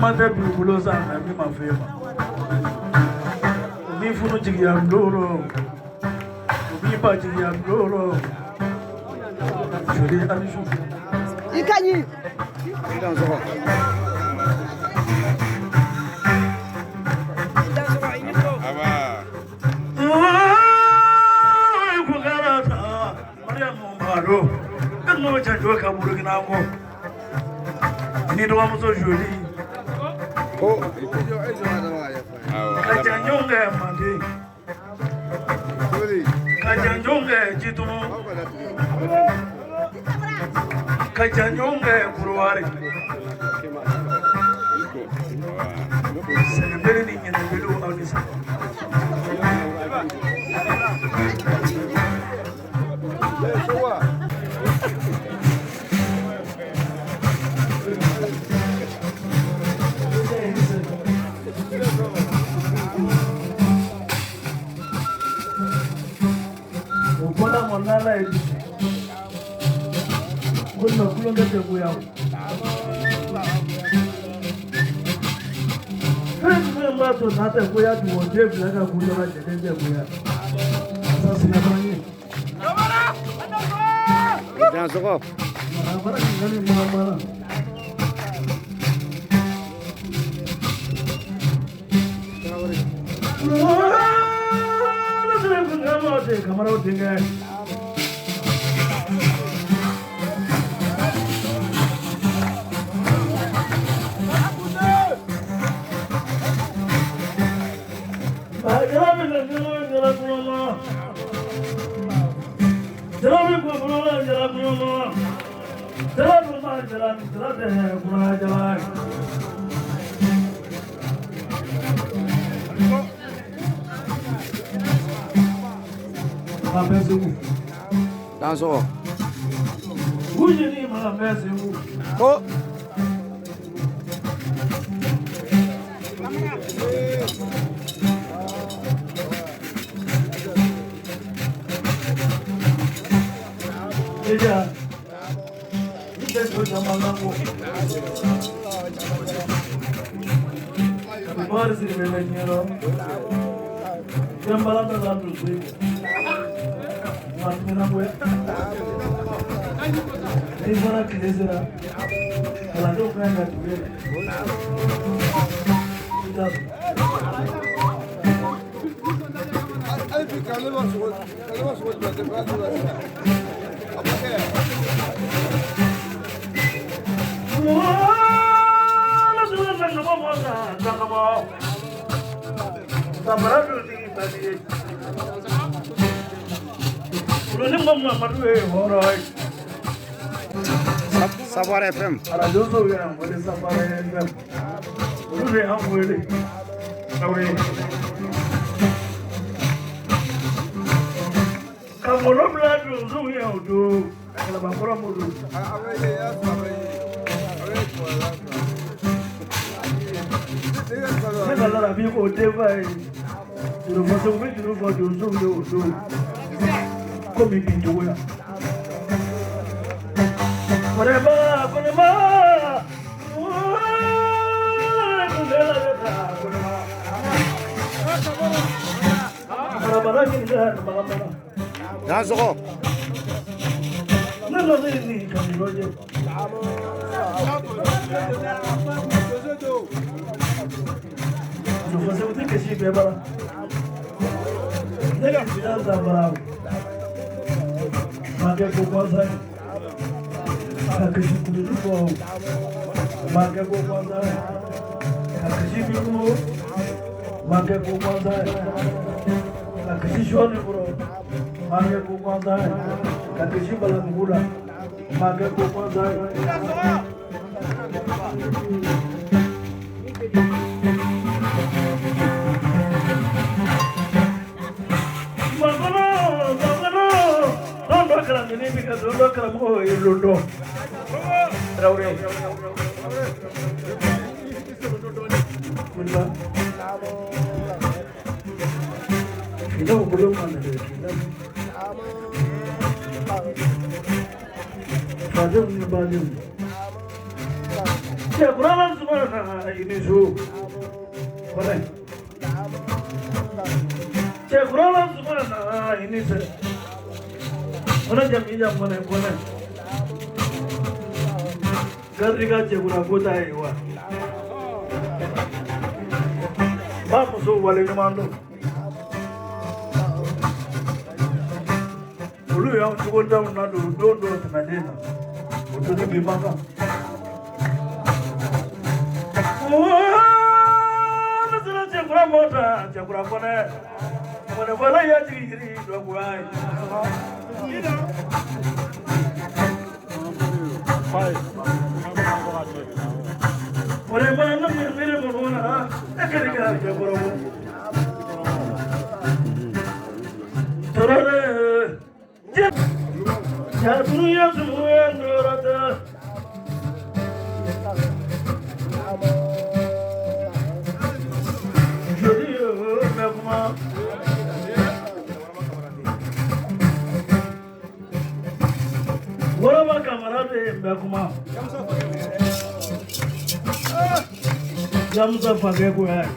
Mother Bulos and my favor. Me for Jigiam Loro. Me Pajiam Loro. You can you? No change come looking out. Need one so surely. Oh, Kajanjonga, Monday. Kajanjonga, Jitumo. Kajanjonga, Kuruari. Celebrating in the middle of this. That's all. Who you need my message? Oh. Yeah. This was a man. What is it, you know? Jambalata to sleep. What minute away? This one a kinesera. I don't find that way. I think I was what the Sabar FM. That's all. Kurang semua ini su, boleh. Kurang semua ini se, mana jam mana boleh. Ketika kurang kota itu, bapak su boleh kemana? Dulu yang cukup jauh nado, dua temannya, untuk di bimbang. Mota jakura kone kone bala ya jiri do kuai kone bala na mere monona ekari ka jakura mo torare ya dunya suya ndorata Whatever camarade Bakuma Jamsa Fageku hai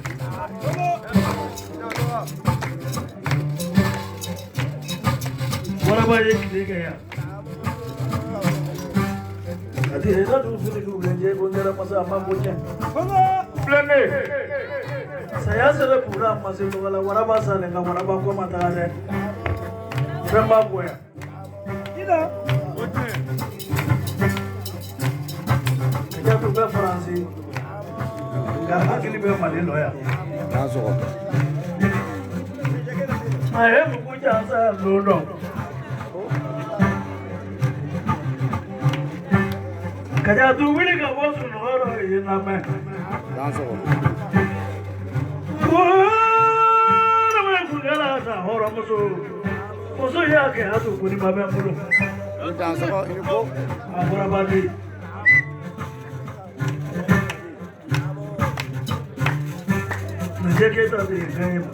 Whatever ek dikhe ya Adi hera dusri ku lenje gondera masa amma bocha Plane Saya sudah pura masih luar whatever sale nga whatever ko mata ade Remba ko ya Ida Kita tuh Fransi, karena kini belum ada loya. Langsung. Ayah buku jasa dulu. Kerja tuh beli kamu suruh ini nama. Langsung. Nama kuliah ada orang musuh ya ke atuh kuni babe mulu. Langsung ini kok. Apa bagi? Jadi kita di game.